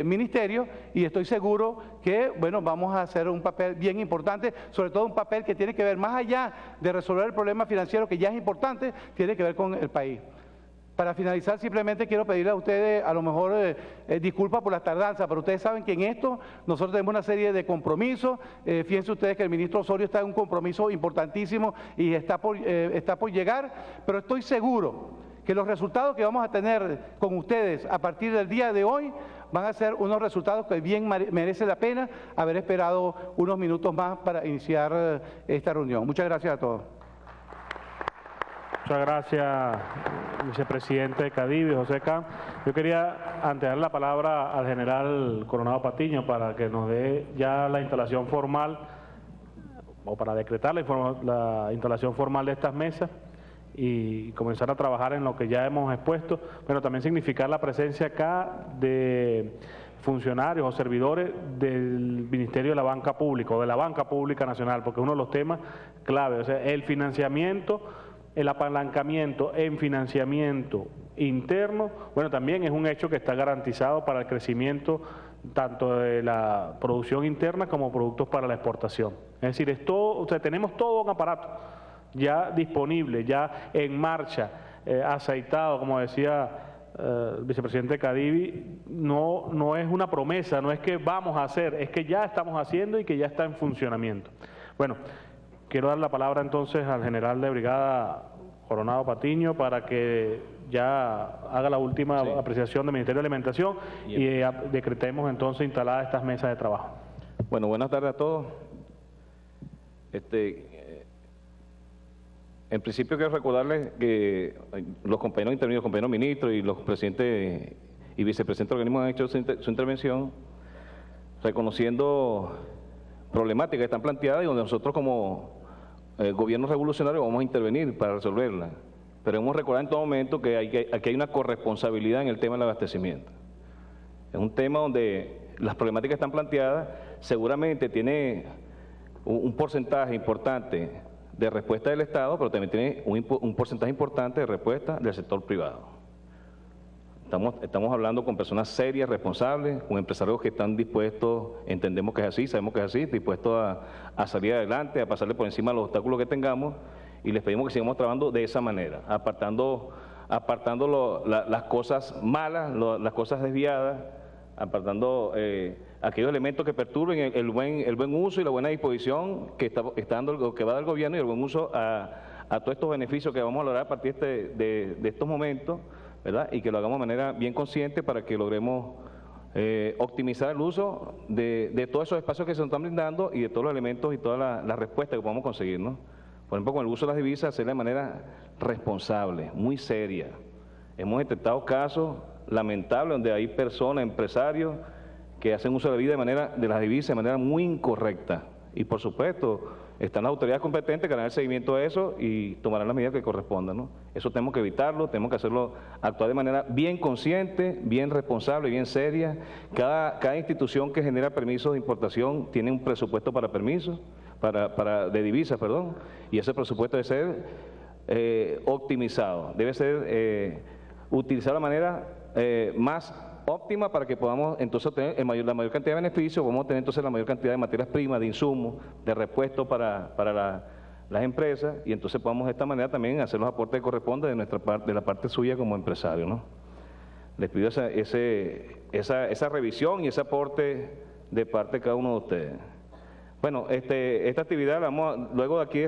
ministerios, y estoy seguro que, bueno, vamos a hacer un papel bien importante, sobre todo un papel que tiene que ver, más allá de resolver el problema financiero, que ya es importante, tiene que ver con el país. Para finalizar, simplemente quiero pedirle a ustedes, a lo mejor, disculpas por las tardanzas, pero ustedes saben que en esto nosotros tenemos una serie de compromisos. Fíjense ustedes que el ministro Osorio está en un compromiso importantísimo y está por llegar, pero estoy seguro que los resultados que vamos a tener con ustedes a partir del día de hoy van a ser unos resultados que bien merece la pena haber esperado unos minutos más para iniciar esta reunión. Muchas gracias a todos. Muchas gracias, vicepresidente de Cadivi, José Camp. Yo quería, antes de dar la palabra al general Coronado Patiño para que nos dé ya la instalación formal, o para decretar la instalación formal de estas mesas y comenzar a trabajar en lo que ya hemos expuesto, pero también significar la presencia acá de funcionarios o servidores del Ministerio de la Banca Pública o de la Banca Pública Nacional, porque es uno de los temas clave, o sea, el financiamiento, el apalancamiento en financiamiento interno, bueno, también es un hecho que está garantizado para el crecimiento tanto de la producción interna como productos para la exportación. Es decir, tenemos todo un aparato ya disponible, ya en marcha, aceitado, como decía el vicepresidente Cadivi, no es una promesa, no es que vamos a hacer, es que ya estamos haciendo y que ya está en funcionamiento. Bueno, quiero dar la palabra entonces al general de brigada Coronado Patiño para que ya haga la última apreciación del Ministerio de Alimentación y decretemos entonces instaladas estas mesas de trabajo. Bueno, buenas tardes a todos. En principio quiero recordarles que los compañeros intervenidos, compañeros ministros y los presidentes y vicepresidentes del organismo han hecho su intervención reconociendo problemáticas que están planteadas y donde nosotros como gobierno revolucionario vamos a intervenir para resolverlas. Pero hemos recordado en todo momento que aquí hay una corresponsabilidad en el tema del abastecimiento. Es un tema donde las problemáticas están planteadas, seguramente tiene un porcentaje importante de respuesta del Estado, pero también tiene un porcentaje importante de respuesta del sector privado. Estamos hablando con personas serias, responsables, con empresarios que están dispuestos, entendemos que es así, sabemos que es así, dispuestos a salir adelante, a pasarle por encima de los obstáculos que tengamos, y les pedimos que sigamos trabajando de esa manera, apartando las cosas malas, las cosas desviadas, apartando aquellos elementos que perturben el buen uso y la buena disposición que está dando, que va a dar el gobierno, y el buen uso a todos estos beneficios que vamos a lograr a partir de estos momentos, ¿verdad? Y que lo hagamos de manera bien consciente para que logremos optimizar el uso de todos esos espacios que se nos están brindando y de todos los elementos y todas las respuestas que podamos conseguir, ¿no? Por ejemplo, con el uso de las divisas, hacerlo de manera responsable, muy seria. Hemos detectado casos lamentables donde hay personas, empresarios, que hacen uso de las divisas de manera muy incorrecta. Y por supuesto, están las autoridades competentes que harán el seguimiento de eso y tomarán las medidas que correspondan, ¿no? Eso tenemos que evitarlo, tenemos que hacerlo, actuar de manera bien consciente, bien responsable, bien seria. Cada institución que genera permisos de importación tiene un presupuesto para permisos, de divisas, perdón, y ese presupuesto debe ser optimizado, debe ser utilizado de manera más óptima para que podamos entonces obtener la mayor cantidad de beneficios, podamos tener entonces la mayor cantidad de materias primas, de insumos, de repuestos para las empresas, y entonces podamos de esta manera también hacer los aportes que corresponden de nuestra parte, de la parte suya como empresario, ¿no? Les pido esa revisión y ese aporte de parte de cada uno de ustedes. Bueno, esta actividad, luego de aquí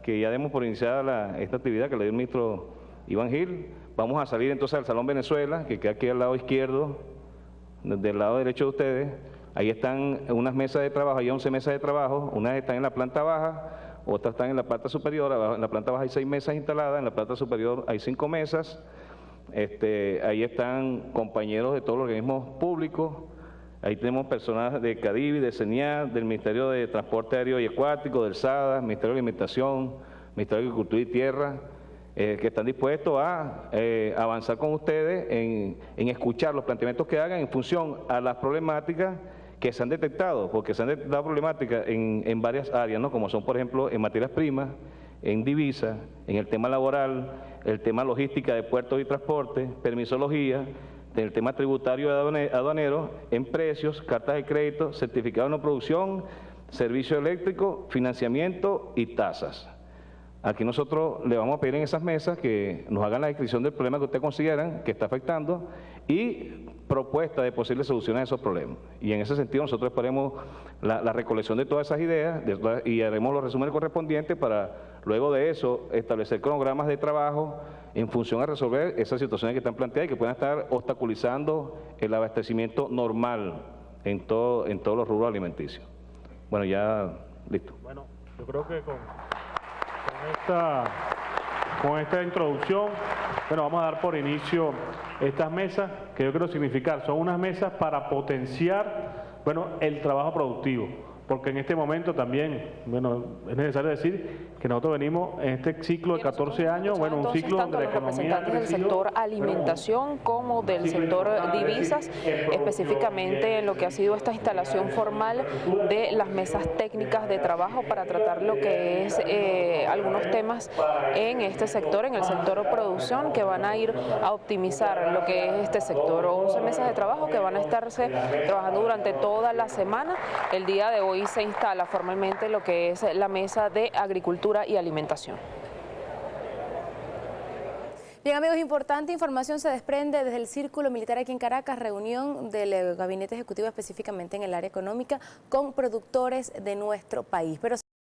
que ya demos por iniciada esta actividad que le dio el ministro Iván Gil, vamos a salir entonces al Salón Venezuela, que queda aquí al lado izquierdo, del lado derecho de ustedes. Ahí están unas mesas de trabajo, hay 11 mesas de trabajo, unas están en la planta baja, otras están en la planta superior. En la planta baja hay 6 mesas instaladas, en la planta superior hay 5 mesas. Ahí están compañeros de todos los organismos públicos. Ahí tenemos personas de Cadivi, de CENIAT, del Ministerio de Transporte Aéreo y Acuático, del SADA, Ministerio de Alimentación, Ministerio de Agricultura y Tierra, que están dispuestos a avanzar con ustedes en escuchar los planteamientos que hagan en función a las problemáticas que se han detectado, porque se han detectado problemáticas en varias áreas, ¿no? Como son, por ejemplo, en materias primas, en divisas, en el tema laboral, el tema logística de puertos y transporte, permisología, el tema tributario aduanero, en precios, cartas de crédito, certificado de no producción, servicio eléctrico, financiamiento y tasas. Aquí nosotros le vamos a pedir en esas mesas que nos hagan la descripción del problema que ustedes consideran que está afectando y propuesta de posibles soluciones a esos problemas. Y en ese sentido nosotros esperemos la recolección de todas esas ideas y haremos los resúmenes correspondientes para luego de eso establecer cronogramas de trabajo en función a resolver esas situaciones que están planteadas y que puedan estar obstaculizando el abastecimiento normal en todos los rubros alimenticios. Bueno, ya listo. Bueno, yo creo que con esta introducción, bueno, vamos a dar por inicio estas mesas, que yo quiero significar, son unas mesas para potenciar, bueno, el trabajo productivo, porque en este momento también, bueno, es necesario decir que nosotros venimos en este ciclo de 14 años, bueno, un ciclo donde la economía ha crecido, del sector alimentación como del sector divisas, específicamente en lo que ha sido esta instalación formal de las mesas técnicas de trabajo para tratar lo que es algunos temas en este sector, en el sector producción, que van a ir a optimizar lo que es este sector. 11 mesas de trabajo que van a estarse trabajando durante toda la semana. El día de hoy se instala formalmente lo que es la mesa de agricultura y alimentación. Bien, amigos, importante información se desprende desde el Círculo Militar aquí en Caracas, reunión del Gabinete Ejecutivo específicamente en el área económica con productores de nuestro país. Pero